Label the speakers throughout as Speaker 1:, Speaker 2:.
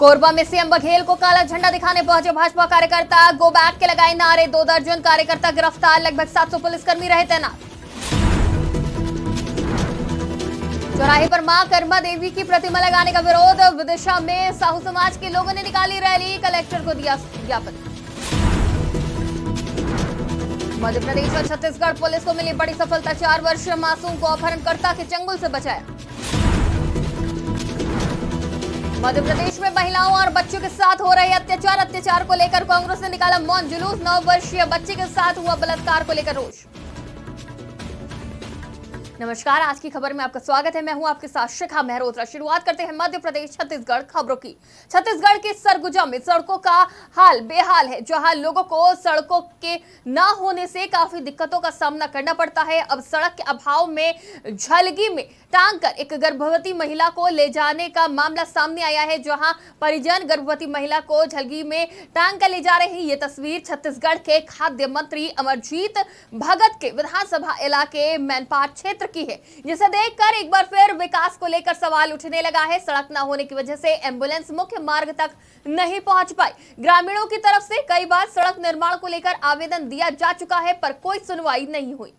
Speaker 1: कोरबा में सीएम बघेल को काला झंडा दिखाने पहुंचे भाजपा कार्यकर्ता, गो बैक के लगाए नारे, 2 दर्जन कार्यकर्ता गिरफ्तार, लगभग 700 पुलिसकर्मी रहे तैनात। चौराहे पर मां कर्मा देवी की प्रतिमा लगाने का विरोध, विदिशा में साहू समाज के लोगों ने निकाली रैली, कलेक्टर को दिया ज्ञापन। मध्य प्रदेश और छत्तीसगढ़ पुलिस को मिली बड़ी सफलता, 4 वर्षीय मासूम को अपहरणकर्ता के चंगुल से बचाया। मध्य प्रदेश में महिलाओं और बच्चों के साथ हो रहे अत्याचार को लेकर कांग्रेस ने निकाला मौन जुलूस, 9 वर्षीय बच्चे के साथ हुआ बलात्कार को लेकर रोष। नमस्कार, आज की खबर में आपका स्वागत है। मैं हूं आपके साथ शिखा मेहरोत्रा। शुरुआत करते हैं मध्य प्रदेश छत्तीसगढ़ खबरों की। छत्तीसगढ़ के सरगुजा में सड़कों का हाल बेहाल है, जहां लोगों को सड़कों के ना होने से काफी दिक्कतों का सामना करना पड़ता है। अब सड़क के अभाव में झलगी में टांग कर एक गर्भवती महिला को ले जाने का मामला सामने आया है, जहां परिजन गर्भवती महिला को झलगी में टांग कर ले जा रहे हैं। ये तस्वीर छत्तीसगढ़ के खाद्य मंत्री अमरजीत भगत के विधानसभा इलाके मैनपाट क्षेत्र की है, जिसे देखकर एक बार फिर विकास को लेकर सवाल उठने लगा है। सड़क न होने की वजह से एम्बुलेंस मुख्य मार्ग तक नहीं पहुंच पाई। ग्रामीणों की तरफ से कई बार सड़क निर्माण को लेकर आवेदन दिया जा चुका है, पर कोई सुनवाई नहीं हुई।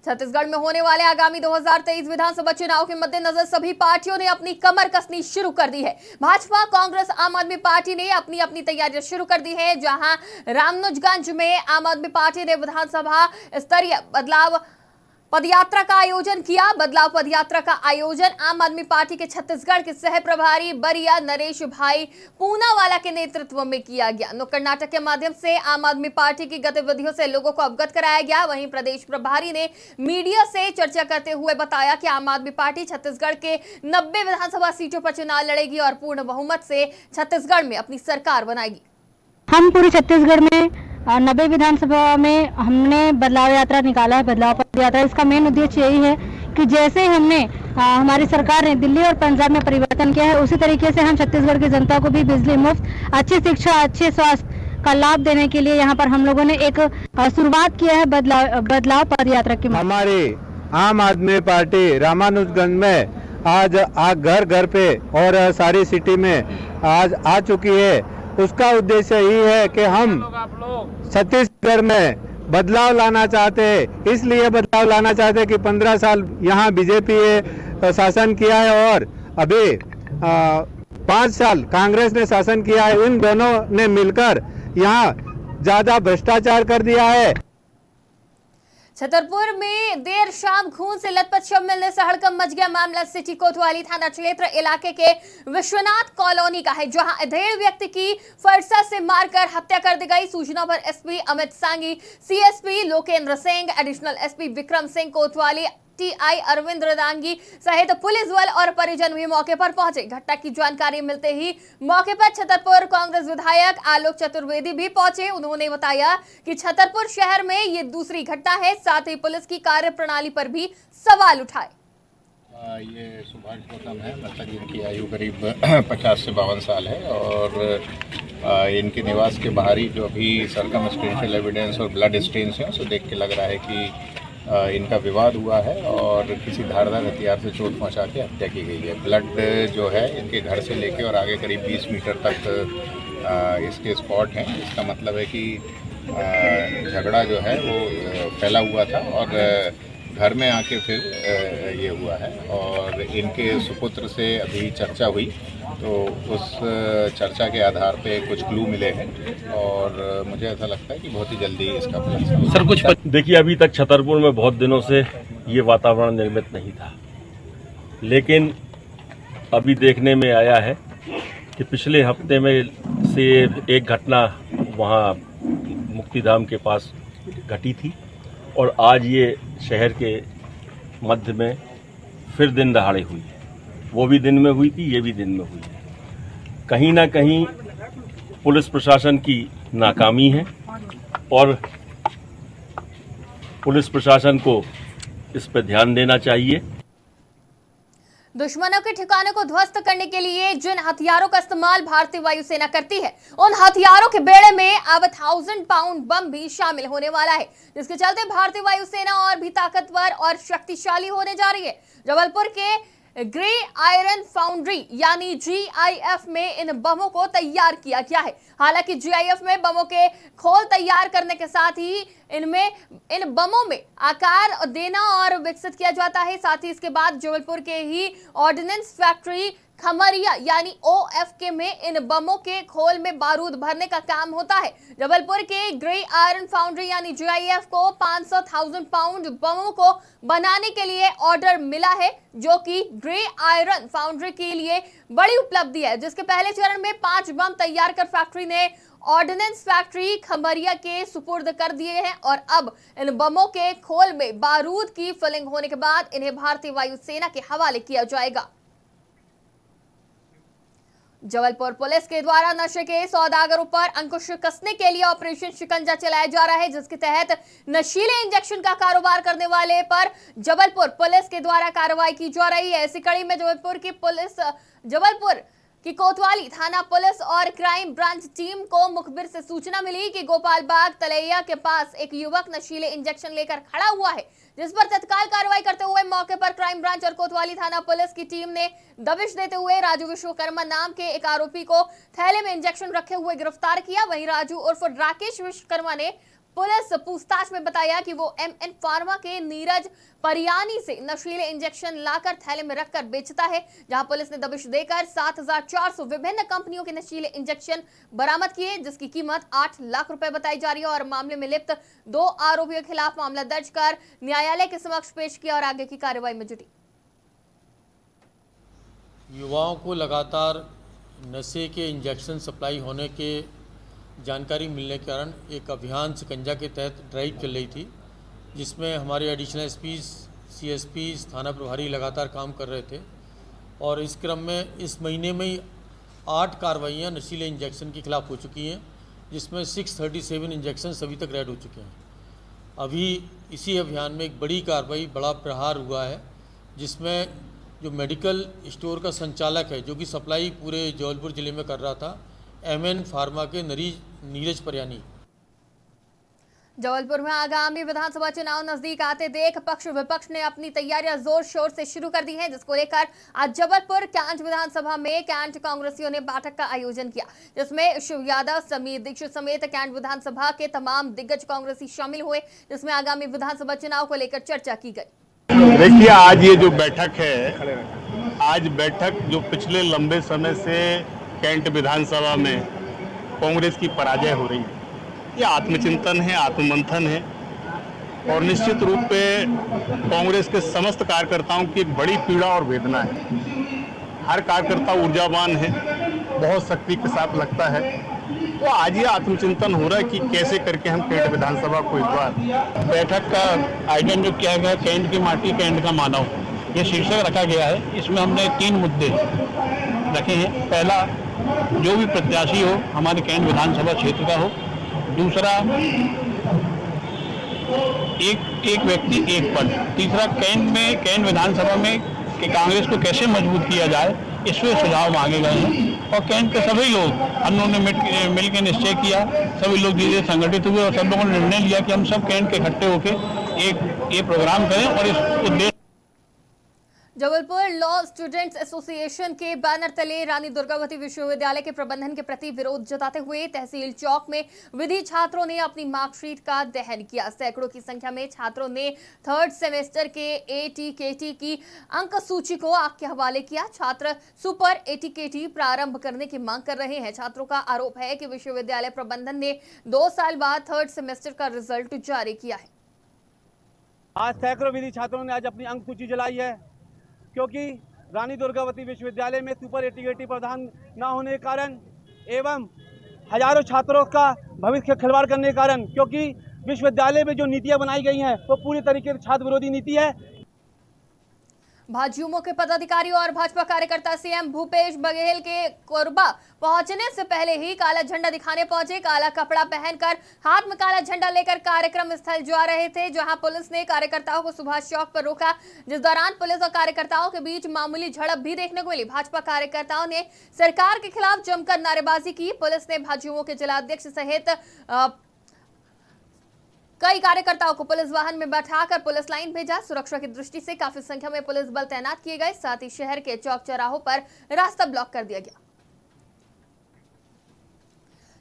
Speaker 1: छत्तीसगढ़ में होने वाले आगामी 2023 विधानसभा चुनाव के मद्देनजर सभी पार्टियों ने अपनी कमर कसनी शुरू कर दी है। भाजपा, कांग्रेस, आम आदमी पार्टी ने अपनी अपनी तैयारियां शुरू कर दी है। जहां रामनुजगंज में आम आदमी पार्टी ने विधानसभा स्तरीय बदलाव पदयात्रा का आयोजन किया। बदलाव पदयात्रा का आयोजन आम आदमी पार्टी के छत्तीसगढ़ के सह प्रभारी बरिया नरेश भाई पूनावाला के नेतृत्व में किया गया। नुक्कड़ नाटक के माध्यम से आम आदमी पार्टी की गतिविधियों से लोगों को अवगत कराया गया। वहीं प्रदेश प्रभारी ने मीडिया से चर्चा करते हुए बताया कि आम आदमी पार्टी छत्तीसगढ़ के 90 विधानसभा सीटों पर चुनाव लड़ेगी और पूर्ण बहुमत से छत्तीसगढ़ में अपनी सरकार बनाएगी।
Speaker 2: हम पूरे छत्तीसगढ़ में 90 विधानसभा में हमने बदलाव यात्रा निकाला है, बदलाव पदयात्रा। इसका मेन उद्देश्य यही है कि जैसे हमने हमारी सरकार ने दिल्ली और पंजाब में परिवर्तन किया है, उसी तरीके से हम छत्तीसगढ़ की जनता को भी बिजली मुफ्त, अच्छी शिक्षा, अच्छे स्वास्थ्य का लाभ देने के लिए यहाँ पर हम लोगों ने एक शुरुआत किया है बदलाव पदयात्रा की।
Speaker 3: हमारी आम आदमी पार्टी रामानुजगंज में आज घर घर पे और सारी सिटी में आज आ चुकी है। उसका उद्देश्य यही है कि हम छत्तीसगढ़ में बदलाव लाना चाहते हैं। इसलिए बदलाव लाना चाहते हैं कि 15 साल यहाँ बीजेपी शासन किया है और अभी 5 साल कांग्रेस ने शासन किया है। इन दोनों ने मिलकर यहाँ ज्यादा भ्रष्टाचार कर दिया है।
Speaker 1: छतरपुर में देर शाम खून से लथपथ शव मिलने से हड़कंप मच गया। मामला सिटी कोतवाली थाना क्षेत्र इलाके के विश्वनाथ कॉलोनी का है, जहां अधेड़ व्यक्ति की फरसा से मारकर हत्या कर दी गई। सूचना पर एसपी अमित सांगी, CSP Lokendra Singh, additional SP Vikram Singh कोतवाली, टीआई अरविंद रदांगी सहित पुलिस बल और परिजन भी मौके पर पहुंचे। घटना की जानकारी मिलते ही मौके पर छतरपुर कांग्रेस विधायक आलोक चतुर्वेदी भी पहुंचे। उन्होंने बताया कि छतरपुर शहर में ये दूसरी घटना है, साथ ही पुलिस की कार्यप्रणाली पर भी सवाल उठाए।
Speaker 4: ये सुभाष गौतम है, मतलब इनकी आयु करीब 50 से 52 साल है और इनके निवास के बाहरी जो अभी सर्कमस्टेंशियल एविडेंस और ब्लड स्टेन्स हैं, उसे देख के लग रहा है कि इनका विवाद हुआ है और किसी धारदार हथियार से चोट पहुंचा के हत्या की गई है। ब्लड जो है इनके घर से लेके और आगे करीब 20 मीटर तक इसके स्पॉट हैं। इसका मतलब है कि झगड़ा जो है वो फैला हुआ था और घर में आके फिर ये हुआ है। और इनके सुपुत्र से अभी चर्चा हुई, तो उस चर्चा के आधार पे कुछ क्लू मिले हैं और मुझे ऐसा लगता है कि बहुत ही जल्दी इसका खुलासा।
Speaker 5: सर कुछ देखिए, अभी तक छतरपुर में बहुत दिनों से ये वातावरण निर्मित नहीं था, लेकिन अभी देखने में आया है कि पिछले हफ्ते में से एक घटना वहाँ मुक्तिधाम के पास घटी थी और आज ये शहर के मध्य में फिर दिन दहाड़े हुई है। वो भी दिन में हुई थी, ये भी दिन में हुई है। कहीं ना कहीं पुलिस प्रशासन की नाकामी है और पुलिस प्रशासन को इस पर ध्यान देना चाहिए।
Speaker 1: दुश्मनों के ठिकानों को ध्वस्त करने के लिए जिन हथियारों का इस्तेमाल भारतीय वायुसेना करती है, उन हथियारों के बेड़े में अब 1000 पाउंड बम भी शामिल होने वाला है, जिसके चलते भारतीय वायुसेना और भी ताकतवर और शक्तिशाली होने जा रही है। जबलपुर के ग्रे आयरन फाउंड्री यानी GIF में इन बमों को तैयार किया गया है। हालांकि GIF में बमों के खोल तैयार करने के साथ ही इन बमों में आकार देना और विकसित किया जाता है। साथ ही इसके बाद जबलपुर के ही ऑर्डिनेंस फैक्ट्री खमरिया यानी OFK में इन बमों के खोल में बारूद भरने का काम होता है। जबलपुर के ग्रे आयरन फाउंड्री यानी GIF को 500,000 पाउंड बमों को बनाने के लिए ऑर्डर मिला है, जो कि ग्रे आयरन फाउंड्री के लिए बड़ी उपलब्धि है, जिसके पहले चरण में 5 बम तैयार कर फैक्ट्री ने ऑर्डिनेंस फैक्ट्री खमरिया के सुपुर्द कर दिए हैं और अब इन बमों के खोल में बारूद की फिलिंग होने के बाद इन्हें भारतीय वायुसेना के हवाले किया जाएगा। जबलपुर पुलिस के द्वारा नशे के सौदागरों पर अंकुश कसने के लिए ऑपरेशन शिकंजा चलाया जा रहा है, जिसके तहत नशीले इंजेक्शन का कारोबार करने वाले पर जबलपुर पुलिस के द्वारा कार्रवाई की जा रही है। इसी कड़ी में जबलपुर की कोतवाली थाना पुलिस और क्राइम ब्रांच टीम को मुखबिर से सूचना मिली कि गोपाल बाग तलैया के पास एक युवक नशीले इंजेक्शन लेकर खड़ा हुआ है, जिस पर तत्काल कार्रवाई करते हुए मौके पर क्राइम ब्रांच और कोतवाली थाना पुलिस की टीम ने दबिश देते हुए राजू विश्वकर्मा नाम के एक आरोपी को थैले में इंजेक्शन रखे हुए गिरफ्तार किया। वहीं राजू उर्फ राकेश विश्वकर्मा ने पुलिस पूछताछ में बताया कि वो MN फार्मा के नीरज परियानी से नशीले इंजेक्शन लाकर थैले में रखकर बेचता है, जहां पुलिस ने दबिश देकर 7,400 विभिन्न कंपनियों के नशीले इंजेक्शन बरामद किए, जिसकी कीमत 8 लाख रुपए बताई जा रही है और मामले में लिप्त 2 आरोपियों के खिलाफ मामला दर्ज कर न्यायालय के समक्ष पेश किया और आगे की कार्रवाई में जुटी।
Speaker 6: युवाओं को लगातार नशे के इंजेक्शन सप्लाई होने के जानकारी मिलने के कारण एक अभियान शिकंजा के तहत ड्राइव चल रही थी, जिसमें हमारे एडिशनल SPs, CSPs, थाना प्रभारी लगातार काम कर रहे थे और इस क्रम में इस महीने में ही 8 कार्रवाइयाँ नशीले इंजेक्शन के खिलाफ हो चुकी हैं, जिसमें 637 इंजेक्शन अभी तक रेड हो चुके हैं। अभी इसी अभियान में एक बड़ी कार्रवाई, बड़ा प्रहार हुआ है, जिसमें जो मेडिकल स्टोर का संचालक है, जो कि सप्लाई पूरे जबलपुर ज़िले में कर रहा था, MN फार्मा के नीरज परियानी।
Speaker 1: जबलपुर में आगामी विधानसभा चुनाव नजदीक आते देख पक्ष विपक्ष ने अपनी तैयारियां जोर शोर से शुरू कर दी हैं, जिसको लेकर आज जबलपुर कैंट विधानसभा में कैंट कांग्रेसियों ने बैठक का आयोजन किया, जिसमें शिव यादव, समीर दीक्षित समेत कैंट विधानसभा के तमाम दिग्गज कांग्रेसी शामिल हुए, जिसमें आगामी विधानसभा चुनाव को लेकर चर्चा की गई।
Speaker 7: देखिए, आज ये जो बैठक है, आज बैठक जो पिछले लंबे समय से कैंट विधानसभा में कांग्रेस की पराजय हो रही है, ये आत्मचिंतन है, आत्ममंथन है और निश्चित रूप पे कांग्रेस के समस्त कार्यकर्ताओं की एक बड़ी पीड़ा और वेदना है। हर कार्यकर्ता ऊर्जावान है, बहुत शक्ति के साथ लगता है, तो आज ये आत्मचिंतन हो रहा है कि कैसे करके हम कैंट विधानसभा को इस बार। बैठक का आयोजन जो किया गया, कैंट की माटी कैंट का मानव, ये शीर्षक रखा गया है। इसमें हमने 3 मुद्दे रखे हैं। पहला, जो भी प्रत्याशी हो हमारे कैंट विधानसभा क्षेत्र का हो। दूसरा, एक व्यक्ति एक पद। तीसरा, कैंट विधानसभा में कि कांग्रेस को कैसे मजबूत किया जाए, इसमें सुझाव मांगे गए हैं और कैंट के सभी लोग हम लोगों ने मिल के निश्चय किया, सभी लोग धीरे संगठित हुए और सब लोगों ने निर्णय लिया कि हम सब कैंट के इकट्ठे होकर एक प्रोग्राम करें और इस उद्देश्य।
Speaker 1: जबलपुर लॉ स्टूडेंट्स एसोसिएशन के बैनर तले रानी दुर्गावती विश्वविद्यालय के प्रबंधन के प्रति विरोध जताते हुए तहसील चौक में विधि छात्रों ने अपनी मार्कशीट का दहन किया। सैकड़ों की संख्या में छात्रों ने 3rd सेमेस्टर के ATKT की अंक सूची को आग के हवाले किया। छात्र सुपर ATKT प्रारंभ करने की मांग कर रहे हैं। छात्रों का आरोप है कि विश्वविद्यालय प्रबंधन ने 2 साल बाद 3rd सेमेस्टर का रिजल्ट जारी किया है।
Speaker 8: आज सैकड़ों विधि छात्रों ने आज अपनी अंक सूची जलाई है, क्योंकि रानी दुर्गावती विश्वविद्यालय में सुपर ATKT प्रावधान न होने के कारण एवं हजारों छात्रों का भविष्य खिलवाड़ करने के कारण, क्योंकि विश्वविद्यालय में जो नीतियां बनाई गई हैं वो पूरी तरीके से छात्र विरोधी नीति है।
Speaker 1: भाजयुमो के पदाधिकारी और भाजपा कार्यकर्ता CM भूपेश बघेल के कोरबा पहुंचने से पहले ही काला झंडा दिखाने पहुंचे। काला कपड़ा पहनकर हाथ में काला झंडा लेकर कार्यक्रम स्थल जा रहे थे, जहां पुलिस ने कार्यकर्ताओं को सुभाष चौक पर रोका, जिस दौरान पुलिस और कार्यकर्ताओं के बीच मामूली झड़प भी देखने को मिली। भाजपा कार्यकर्ताओं ने सरकार के खिलाफ जमकर नारेबाजी की। पुलिस ने भाजयुमो के जिलाध्यक्ष सहित कई कार्यकर्ताओं को पुलिस वाहन में बैठाकर पुलिस लाइन भेजा। सुरक्षा की दृष्टि से काफी संख्या में पुलिस बल तैनात किए गए। साथ ही शहर के चौक चौराहों पर रास्ता ब्लॉक कर दिया गया।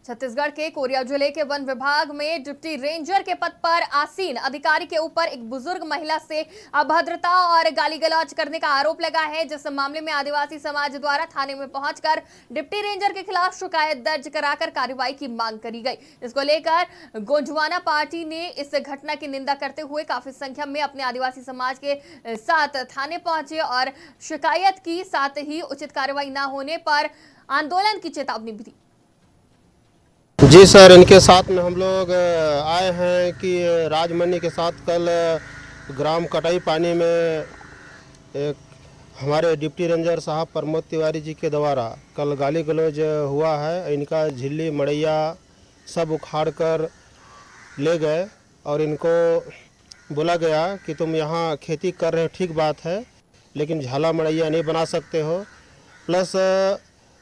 Speaker 1: छत्तीसगढ़ के कोरिया जिले के वन विभाग में डिप्टी रेंजर के पद पर आसीन अधिकारी के ऊपर एक बुजुर्ग महिला से अभद्रता और गाली गलौज करने का आरोप लगा है, जिस मामले में आदिवासी समाज द्वारा थाने में पहुंचकर डिप्टी रेंजर के खिलाफ शिकायत दर्ज कराकर कार्रवाई की मांग करी गई। इसको लेकर गोंडवाना पार्टी ने इस घटना की निंदा करते हुए काफी संख्या में अपने आदिवासी समाज के साथ थाने पहुंचे और शिकायत की। साथ ही उचित कार्रवाई न होने पर आंदोलन की चेतावनी भी दी।
Speaker 9: जी सर, इनके साथ में हम लोग आए हैं कि राजमनी के साथ कल ग्राम कटाई पानी में एक हमारे डिप्टी रेंजर साहब प्रमोद तिवारी जी के द्वारा कल गाली गलौज हुआ है। इनका झिल्ली मड़ैया सब उखाड़ कर ले गए और इनको बोला गया कि तुम यहाँ खेती कर रहे हो, ठीक बात है, लेकिन झाला मड़ैया नहीं बना सकते हो। प्लस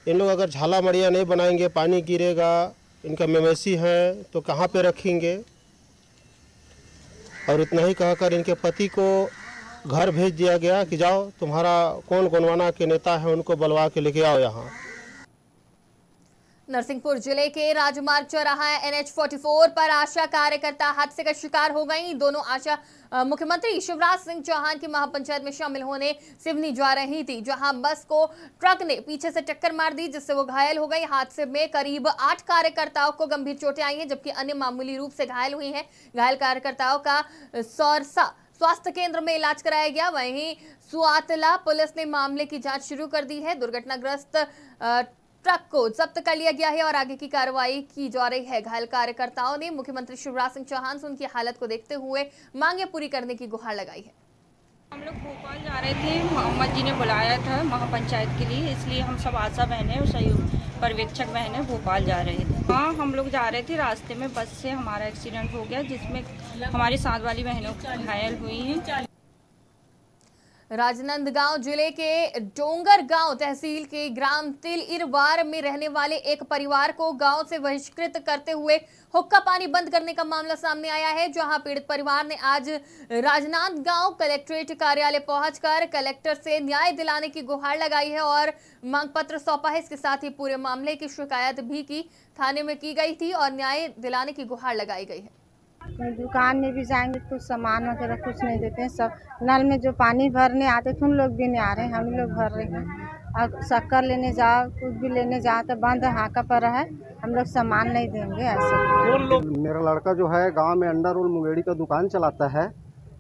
Speaker 9: इन लोग अगर झाला मड़ैया नहीं बनाएंगे, पानी गिरेगा, इनका मवेशी है तो कहाँ पे रखेंगे। और इतना ही कहकर इनके पति को घर भेज दिया गया कि जाओ तुम्हारा कौन गोंडवाना के नेता है उनको बुलवा के लेके आओ यहाँ।
Speaker 1: नरसिंहपुर जिले के राजमार्ग चौराहा NH44 पर आशा कार्यकर्ता हादसे का शिकार हो गई। दोनों आशा मुख्यमंत्री शिवराज सिंह चौहान की महापंचायत में शामिल होने सिवनी जा रही थी, जहां बस को ट्रक ने पीछे से टक्कर मार दी, जिससे वो घायल हो गई। हादसे में करीब 8 कार्यकर्ताओं को गंभीर चोटें आई हैं, जबकि अन्य मामूली रूप से घायल हुई हैं। घायल कार्यकर्ताओं का सौरसा स्वास्थ्य केंद्र में इलाज कराया गया। वहीं सुआतला पुलिस ने मामले की जांच शुरू कर दी है। दुर्घटनाग्रस्त ट्रक को जब्त कर लिया गया है और आगे की कार्रवाई की जा रही है। घायल कार्यकर्ताओं ने मुख्यमंत्री शिवराज सिंह चौहान से उनकी हालत को देखते हुए मांगे पूरी करने की गुहार लगाई है।
Speaker 10: हम लोग भोपाल जा रहे थे, मोहम्मद जी ने बुलाया था महापंचायत के लिए, इसलिए हम सब आशा बहनें और सहयोग पर्यवेक्षक बहनें भोपाल जा रहे थे। हाँ, हम लोग जा रहे थे, रास्ते में बस से हमारा एक्सीडेंट हो गया, जिसमें हमारी साथ वाली बहनों घायल हुई हैं।
Speaker 1: राजनांदगांव जिले के डोंगरगांव तहसील के ग्राम तिलइरवार में रहने वाले एक परिवार को गांव से बहिष्कृत करते हुए हुक्का पानी बंद करने का मामला सामने आया है, जहां पीड़ित परिवार ने आज राजनांदगांव कलेक्ट्रेट कार्यालय पहुंचकर कलेक्टर से न्याय दिलाने की गुहार लगाई है और मांग पत्र सौंपा है। इसके साथ ही पूरे मामले की शिकायत भी की थाने में की गई थी और न्याय दिलाने की गुहार लगाई गई है।
Speaker 11: दुकान में भी जाएंगे कुछ सामान वगैरह कुछ नहीं देते हैं। सब नल में जो पानी भरने आते थे उन लोग भी नहीं आ रहे हैं, हम लोग भर रहे हैं। और शक्कर लेने जाओ, कुछ भी लेने जाओ तो बंद हाका पर है, हम लोग सामान नहीं देंगे ऐसे।
Speaker 9: मेरा लड़का जो है गांव में अंडा रोल मुंगेड़ी का दुकान चलाता है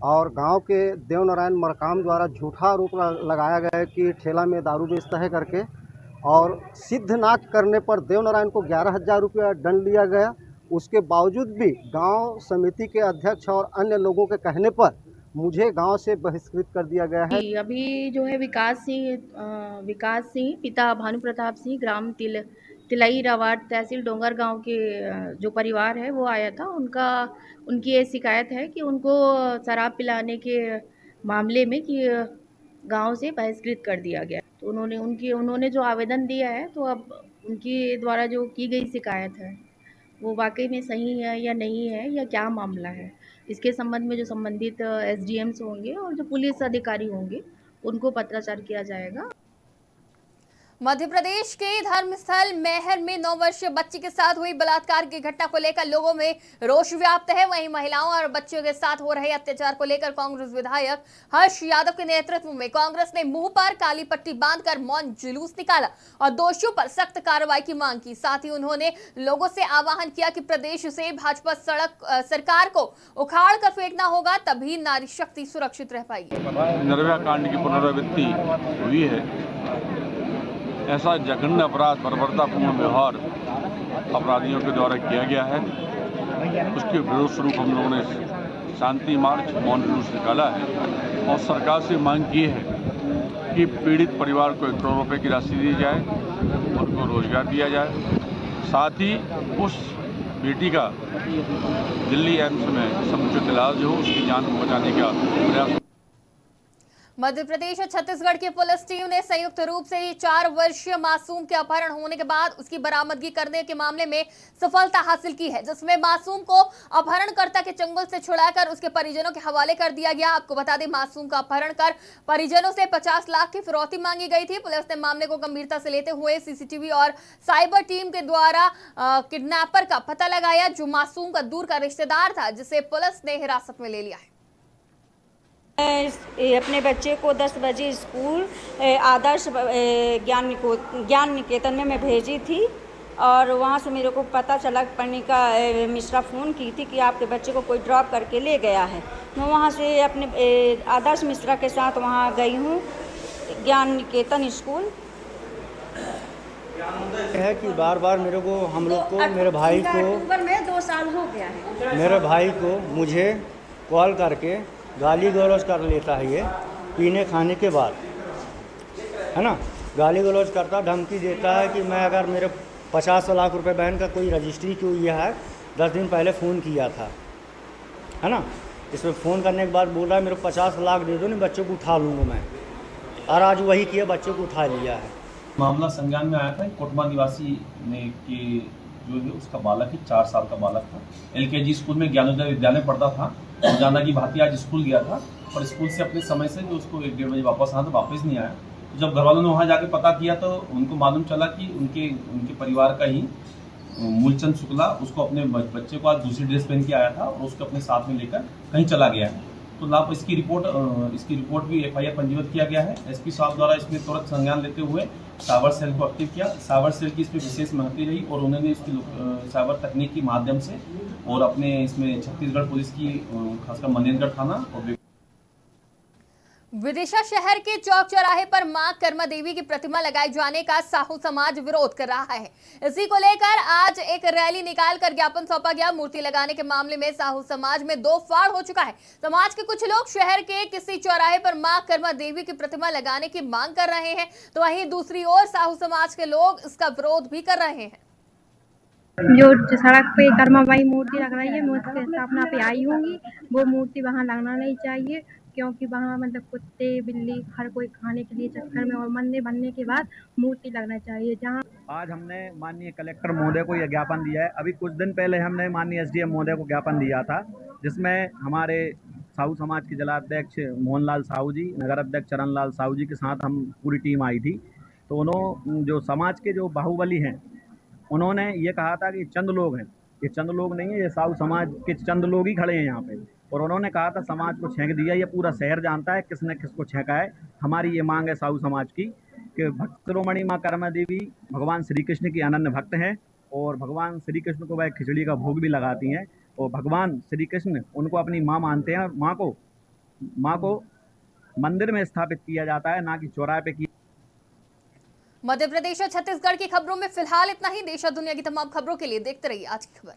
Speaker 9: और गांव के देवनारायण मरकाम द्वारा झूठा आरोप लगाया गया है कि ठेला में दारू बेचता है करके, और सिद्ध ना करने पर देवनारायण को 11,000 रुपया दंड लिया गया। उसके बावजूद भी गांव समिति के अध्यक्ष और अन्य लोगों के कहने पर मुझे गांव से बहिष्कृत कर दिया गया है।
Speaker 12: अभी जो है विकास सिंह पिता भानु प्रताप सिंह ग्राम तिलइरावाट तहसील डोंगरगांव के जो परिवार है वो आया था। उनकी ये शिकायत है कि उनको शराब पिलाने के मामले में कि गांव से बहिष्कृत कर दिया गया। तो उन्होंने जो आवेदन दिया है, तो अब उनके द्वारा जो की गई शिकायत है वो वाकई में सही है या नहीं है या क्या मामला है, इसके संबंध में जो संबंधित SDMs होंगे और जो पुलिस अधिकारी होंगे उनको पत्राचार किया जाएगा।
Speaker 1: मध्य प्रदेश के धर्मस्थल मैहर में 9 वर्षीय बच्ची के साथ हुई बलात्कार की घटना को लेकर लोगों में रोष व्याप्त है। वहीं महिलाओं और बच्चों के साथ हो रहे अत्याचार को लेकर कांग्रेस विधायक हर्ष यादव के नेतृत्व में कांग्रेस ने मुंह पर काली पट्टी बांधकर मौन जुलूस निकाला और दोषियों पर सख्त कार्रवाई की मांग की। साथ ही उन्होंने लोगों से आह्वान किया कि प्रदेश से भाजपा सरकार को उखाड़ कर फेंकना होगा, तभी नारी शक्ति सुरक्षित रह पाएगी।
Speaker 13: निर्भया कांड की पुनरावृत्ति हुई है। ऐसा जघन्य अपराध, बर्बरतापूर्ण व्यवहार अपराधियों के द्वारा किया गया है, उसके विरोध स्वरूप हम लोगों ने शांति मार्च मौन जुलूस निकाला है और सरकार से मांग की है कि पीड़ित परिवार को 1 करोड़ रुपए की राशि दी जाए, उनको रोजगार दिया जाए, साथ ही उस बेटी का दिल्ली एम्स में समुचित इलाज हो, उसकी जान को बचाने का प्रयास।
Speaker 1: मध्य प्रदेश और छत्तीसगढ़ की पुलिस टीम ने संयुक्त रूप से 4 वर्षीय मासूम के अपहरण होने के बाद उसकी बरामदगी करने के मामले में सफलता हासिल की है, जिसमें मासूम को अपहरणकर्ता के चंगुल से छुड़ाकर उसके परिजनों के हवाले कर दिया गया। आपको बता दें, मासूम का अपहरण कर परिजनों से 50 लाख की फिरौती मांगी गई थी। पुलिस ने मामले को गंभीरता से लेते हुए सीसीटीवी और साइबर टीम के द्वारा किडनैपर का पता लगाया, जो मासूम का दूर का रिश्तेदार था, जिसे पुलिस ने हिरासत में ले लिया है।
Speaker 10: अपने बच्चे को 10 बजे स्कूल आदर्श ज्ञान निकेतन में मैं भेजी थी और वहाँ से मेरे को पता चला, पनिका मिश्रा फ़ोन की थी कि आपके बच्चे को कोई ड्रॉप करके ले गया है। मैं वहाँ से अपने आदर्श मिश्रा के साथ वहाँ गई हूँ, ज्ञान निकेतन स्कूल।
Speaker 14: है कि बार बार मेरे को, हम लोग को, मेरे भाई को,
Speaker 10: अक्टूबर में 2 साल हो गया है,
Speaker 14: मेरे भाई को मुझे कॉल करके गाली गलौज कर लेता है। ये पीने खाने के बाद, है ना, गाली गलौज करता, धमकी देता है कि मैं अगर मेरे 50 लाख रुपए बहन का कोई रजिस्ट्री क्यों ये है, 10 दिन पहले फ़ोन किया था, है ना। इसमें फ़ोन करने के बाद बोल रहा है मेरे 50 लाख दे दो, नहीं बच्चों को उठा लूँगा मैं, और आज वही किया, बच्चों को उठा लिया है।
Speaker 15: मामला संज्ञान में आया था। कोटमा निवासी ने कि जो है उसका बालक ही 4 साल का बालक था, LKG स्कूल में ज्ञानोदय विद्यालय पढ़ता था। रोजाना की भांति आज स्कूल गया था और स्कूल से अपने समय से जो उसको 1-1:30 बजे वापस आना, तो वापस नहीं आया। तो जब घर वालों ने वहाँ जाके पता किया तो उनको मालूम चला कि उनके परिवार का ही मूलचंद शुक्ला उसको अपने बच्चे को आज दूसरी ड्रेस पहन के आया था और उसको अपने साथ में लेकर कहीं चला गया है। तो लाभ इसकी रिपोर्ट भी FIR पंजीबद्ध किया गया है। SP साहब द्वारा इसमें तुरंत संज्ञान लेते हुए साइबर सेल को एक्टिव किया। साइबर सेल की इसमें विशेष महत्व रही और उन्होंने इसकी साइबर तकनीक के माध्यम से और अपने इसमें छत्तीसगढ़ पुलिस की खासकर मनेन्द्रगढ़ थाना और
Speaker 1: विदिशा शहर के चौक चौराहे पर मां कर्मा देवी की प्रतिमा लगाए जाने का साहू समाज विरोध कर रहा है। इसी को लेकर आज एक रैली निकालकर ज्ञापन सौंपा गया। मूर्ति लगाने के मामले में साहू समाज में 2 फाड़ हो चुका है। समाज के कुछ लोग शहर के किसी चौराहे पर मां कर्मा देवी की प्रतिमा लगाने की मांग कर रहे हैं, तो वहीं दूसरी ओर साहू समाज के लोग इसका विरोध भी कर रहे हैं।
Speaker 12: जो सड़क पे कर्माबाई मूर्ति लग रही है, मूर्ति स्थापना पे आई होंगी, वो मूर्ति वहाँ लगना नहीं चाहिए, क्योंकि वहाँ मतलब कुत्ते बिल्ली हर कोई खाने के लिए चक्कर में, और मंदिर बनने के बाद मूर्ति लगना चाहिए। जहाँ
Speaker 14: आज हमने माननीय कलेक्टर महोदय को यह ज्ञापन दिया है। अभी कुछ दिन पहले हमने माननीय SDM महोदय को ज्ञापन दिया था, जिसमें हमारे साहू समाज के जिलाध्यक्ष मोहनलाल साहू जी, नगर अध्यक्ष चरणलाल साहू जी के साथ हम पूरी टीम आई थी। तो उन्होंने जो समाज के जो बाहुबली हैं, उन्होंने ये कहा था कि चंद लोग हैं, ये चंद लोग नहीं है, ये साहू समाज के चंद लोग ही खड़े हैं यहाँ पे। और उन्होंने कहा था समाज को छेंक दिया, ये पूरा शहर जानता है किसने किसको छेंका है। हमारी ये मांग है साहू समाज की कि भक्त शिरोमणि माँ कर्मा देवी भगवान श्री कृष्ण की अनन्य भक्त हैं और भगवान श्री कृष्ण को वह खिचड़ी का भोग भी लगाती हैं और भगवान श्री कृष्ण उनको अपनी माँ मानते हैं। माँ को मंदिर में स्थापित किया जाता है, ना कि चौराहे पे किया।
Speaker 1: मध्य प्रदेश और छत्तीसगढ़ की खबरों में फिलहाल इतना ही। देश और दुनिया की तमाम खबरों के लिए देखते रहिए आज की खबर।